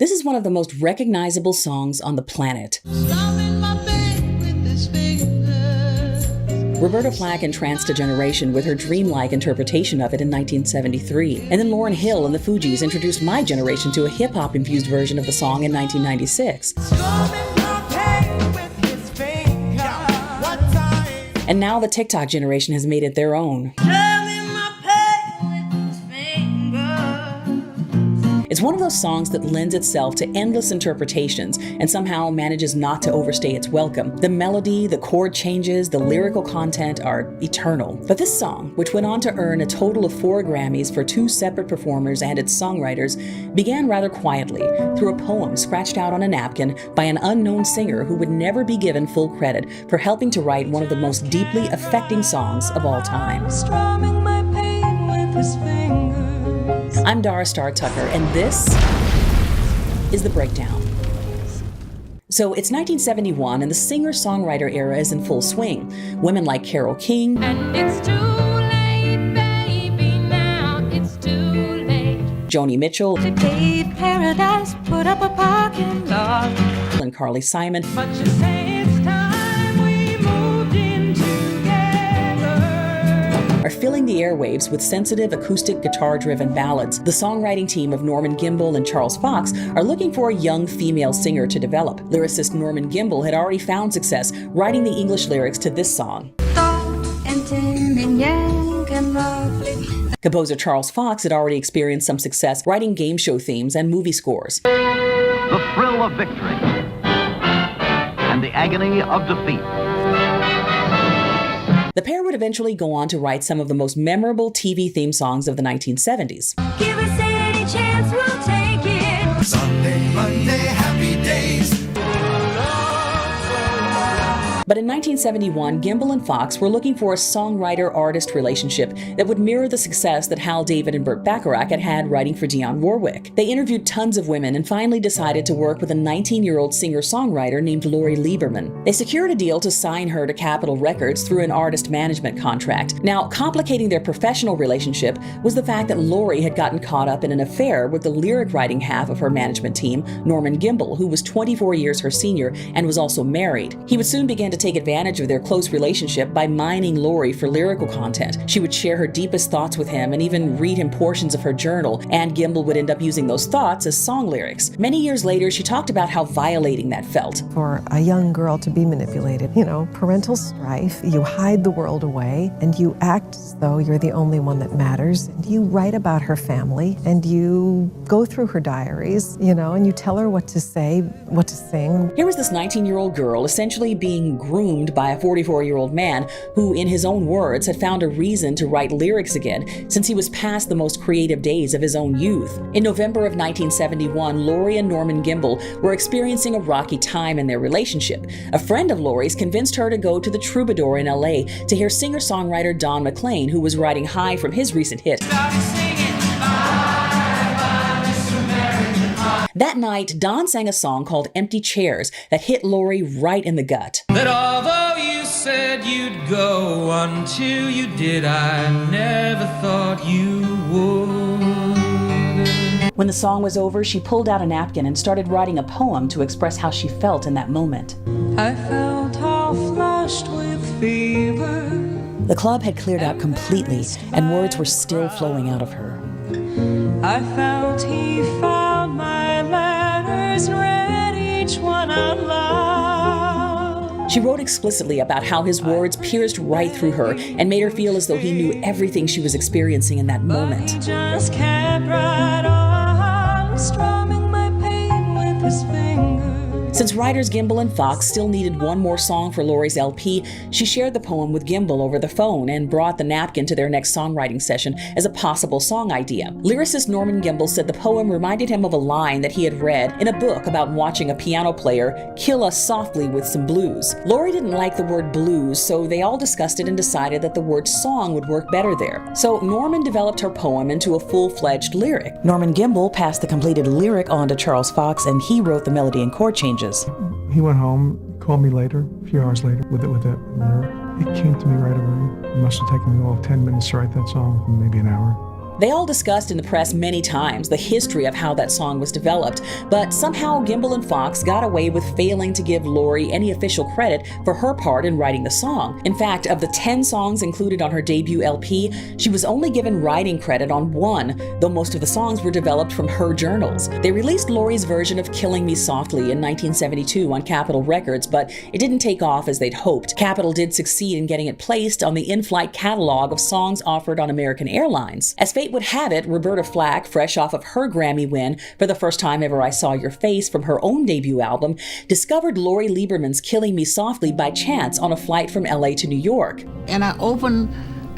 This is one of the most recognizable songs on the planet. Roberta Flack entranced a generation with her dreamlike interpretation of it in 1973. And then Lauryn Hill and the Fugees introduced my generation to a hip-hop-infused version of the song in 1996. And now the TikTok generation has made it their own. It's one of those songs that lends itself to endless interpretations and somehow manages not to overstay its welcome. The melody, the chord changes, the lyrical content are eternal. But this song, which went on to earn a total of 4 Grammys for 2 separate performers and its songwriters, began rather quietly through a poem scratched out on a napkin by an unknown singer who would never be given full credit for helping to write one of the most deeply affecting songs of all time. Strumming my pain with his fingers. I'm Dara Star Tucker, and this is The Breakdown. So it's 1971, and the singer-songwriter era is in full swing. Women like Carole King, And it's too late, baby, now it's too late. Joni Mitchell, To pave paradise, put up a parking lot. and Carly Simon But you say it's time we moved in together. are filling the airwaves with sensitive acoustic guitar-driven ballads. The songwriting team of Norman Gimbel and Charles Fox are looking for a young female singer to develop. Lyricist Norman Gimbel had already found success writing the English lyrics to this song. And tin and yank and lovely. Composer Charles Fox had already experienced some success writing game show themes and movie scores. The thrill of victory and the agony of defeat. The pair would eventually go on to write some of the most memorable TV theme songs of the 1970s. Give us any chance, we'll take it. Sunday, Monday, happy days. But in 1971, Gimbel and Fox were looking for a songwriter-artist relationship that would mirror the success that Hal David and Burt Bacharach had had writing for Dionne Warwick. They interviewed tons of women and finally decided to work with a 19-year-old singer-songwriter named Lori Lieberman. They secured a deal to sign her to Capitol Records through an artist management contract. Now, complicating their professional relationship was the fact that Lori had gotten caught up in an affair with the lyric-writing half of her management team, Norman Gimbel, who was 24 years her senior and was also married. He would soon begin to take advantage of their close relationship by mining Lori for lyrical content. She would share her deepest thoughts with him and even read him portions of her journal, and Gimbel would end up using those thoughts as song lyrics. Many years later, she talked about how violating that felt. For a young girl to be manipulated, parental strife, you hide the world away, and you act as though you're the only one that matters, and you write about her family, and you go through her diaries, and you tell her what to say, what to sing. Here was this 19-year-old girl essentially being groomed by a 44-year-old man who, in his own words, had found a reason to write lyrics again since he was past the most creative days of his own youth. In November of 1971, Lori and Norman Gimbel were experiencing a rocky time in their relationship. A friend of Lori's convinced her to go to the Troubadour in LA to hear singer-songwriter Don McLean, who was riding high from his recent hit. That night, Don sang a song called Empty Chairs that hit Lori right in the gut. That although you said you'd go until you did, I never thought you would. When the song was over, she pulled out a napkin and started writing a poem to express how she felt in that moment. I felt all flushed with fever. The club had cleared out completely, and words were still flowing out of her. I felt he found my letters and read each one out loud. She wrote explicitly about how his words pierced right through her and made her feel as though he knew everything she was experiencing in that He moment. just kept right on, strumming my pain with his fingers. Since writers Gimbel and Fox still needed one more song for Lori's LP, she shared the poem with Gimbel over the phone and brought the napkin to their next songwriting session as a possible song idea. Lyricist Norman Gimbel said the poem reminded him of a line that he had read in a book about watching a piano player kill us softly with some blues. Lori didn't like the word blues, so they all discussed it and decided that the word song would work better there. So Norman developed her poem into a full-fledged lyric. Norman Gimbel passed the completed lyric on to Charles Fox, and he wrote the melody and chord changes. He went home, called me later, a few hours later, with that lyric. It came to me right away. It must have taken me all 10 minutes to write that song, maybe an hour. They all discussed in the press many times the history of how that song was developed, but somehow Gimbel and Fox got away with failing to give Lori any official credit for her part in writing the song. In fact, of the 10 songs included on her debut LP, she was only given writing credit on one, though most of the songs were developed from her journals. They released Lori's version of Killing Me Softly in 1972 on Capitol Records, but it didn't take off as they'd hoped. Capitol did succeed in getting it placed on the in-flight catalog of songs offered on American Airlines. As fate would have it, Roberta Flack, fresh off of her Grammy win for The First Time Ever I Saw Your Face from her own debut album, discovered Lori Lieberman's Killing Me Softly by chance on a flight from LA to New York. And I opened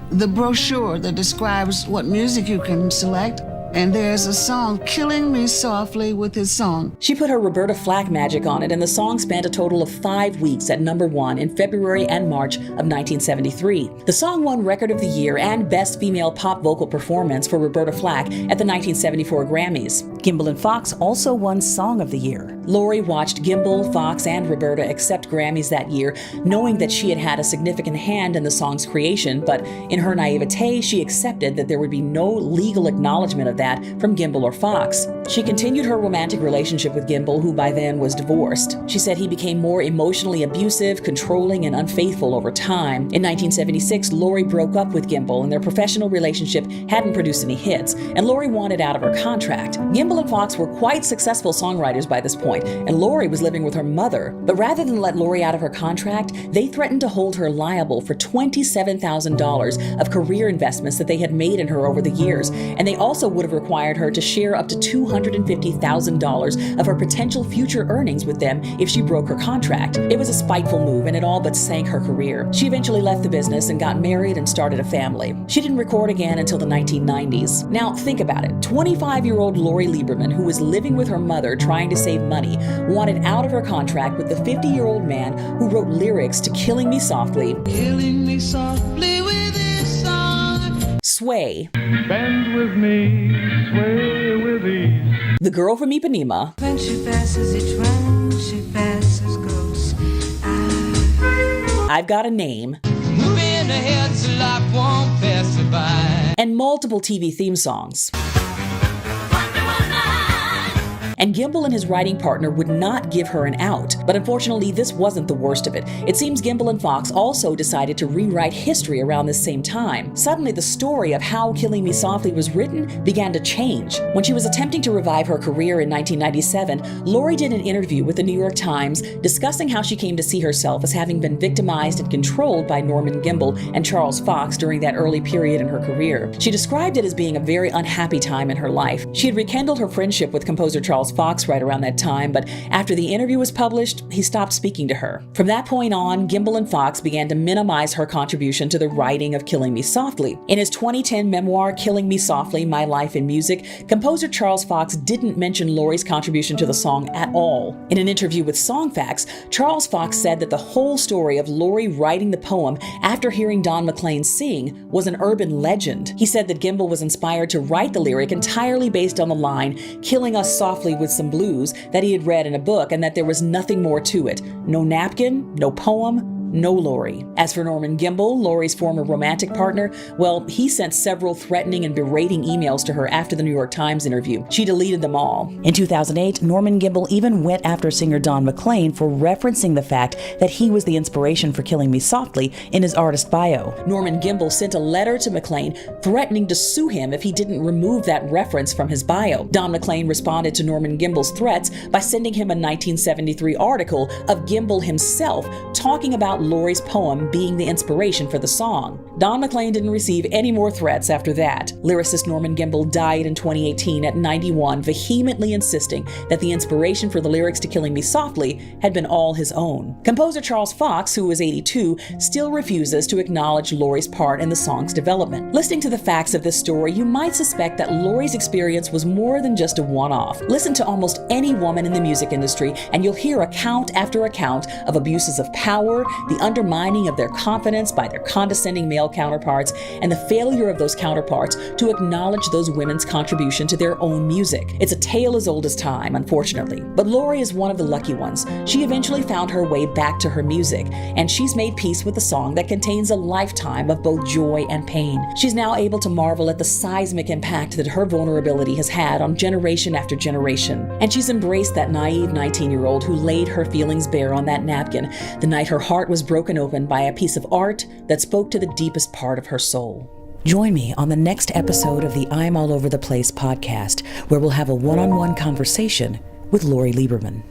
the brochure that describes what music you can select, and there's a song, Killing Me Softly, with his song. She put her Roberta Flack magic on it, and the song spanned a total of 5 weeks at #1 in February and March of 1973. The song won Record of the Year and Best Female Pop Vocal Performance for Roberta Flack at the 1974 Grammys. Gimbel and Fox also won Song of the Year. Lori watched Gimbel, Fox, and Roberta accept Grammys that year, knowing that she had had a significant hand in the song's creation, but in her naivete, she accepted that there would be no legal acknowledgement of that from Gimbel or Fox. She continued her romantic relationship with Gimbel, who by then was divorced. She said he became more emotionally abusive, controlling, and unfaithful over time. In 1976, Lori broke up with Gimbel, and their professional relationship hadn't produced any hits, and Lori wanted out of her contract. Gimbel and Fox were quite successful songwriters by this point, and Lori was living with her mother. But rather than let Lori out of her contract, they threatened to hold her liable for $27,000 of career investments that they had made in her over the years, and they also would have required her to share up to $250,000 of her potential future earnings with them if she broke her contract. It was a spiteful move, and it all but sank her career. She eventually left the business and got married and started a family. She didn't record again until the 1990s. Now, think about it. 25-year-old Lori Lieberman, who was living with her mother trying to save money, wanted out of her contract with the 50-year-old man who wrote lyrics to Killing Me Softly, Killing me softly with this song. Sway, Bend with me, sway with ease. The Girl from Ipanema, When she passes each round, she passes close. I've Got a Name, Moving ahead so life won't pass her by. and multiple TV theme songs. And Gimbel and his writing partner would not give her an out. But unfortunately, this wasn't the worst of it. It seems Gimbel and Fox also decided to rewrite history around this same time. Suddenly, the story of how Killing Me Softly was written began to change. When she was attempting to revive her career in 1997, Lori did an interview with the New York Times discussing how she came to see herself as having been victimized and controlled by Norman Gimbel and Charles Fox during that early period in her career. She described it as being a very unhappy time in her life. She had rekindled her friendship with composer Charles Fox right around that time, but after the interview was published, he stopped speaking to her. From that point on, Gimbel and Fox began to minimize her contribution to the writing of Killing Me Softly. In his 2010 memoir, Killing Me Softly, My Life in Music, composer Charles Fox didn't mention Lori's contribution to the song at all. In an interview with Songfacts, Charles Fox said that the whole story of Lori writing the poem after hearing Don McLean sing was an urban legend. He said that Gimbel was inspired to write the lyric entirely based on the line, "Killing us softly with some blues," that he had read in a book, and that there was nothing more to it. No napkin, no poem, no Lori. As for Norman Gimbel, Lori's former romantic partner, well, he sent several threatening and berating emails to her after the New York Times interview. She deleted them all. In 2008, Norman Gimbel even went after singer Don McLean for referencing the fact that he was the inspiration for Killing Me Softly in his artist bio. Norman Gimbel sent a letter to McLean threatening to sue him if he didn't remove that reference from his bio. Don McLean responded to Norman Gimbel's threats by sending him a 1973 article of Gimbel himself talking about Lori's poem being the inspiration for the song. Don McLean didn't receive any more threats after that. Lyricist Norman Gimbel died in 2018 at 91, vehemently insisting that the inspiration for the lyrics to Killing Me Softly had been all his own. Composer Charles Fox, who was 82, still refuses to acknowledge Lori's part in the song's development. Listening to the facts of this story, you might suspect that Lori's experience was more than just a one-off. Listen to almost any woman in the music industry, and you'll hear account after account of abuses of power, the undermining of their confidence by their condescending male counterparts, and the failure of those counterparts to acknowledge those women's contribution to their own music. It's a tale as old as time, unfortunately. But Lori is one of the lucky ones. She eventually found her way back to her music, and she's made peace with a song that contains a lifetime of both joy and pain. She's now able to marvel at the seismic impact that her vulnerability has had on generation after generation. And she's embraced that naive 19-year-old who laid her feelings bare on that napkin the night her heart was broken open by a piece of art that spoke to the deepest part of her soul. Join me on the next episode of the I'm All Over the Place podcast, where we'll have a one-on-one conversation with Lori Lieberman.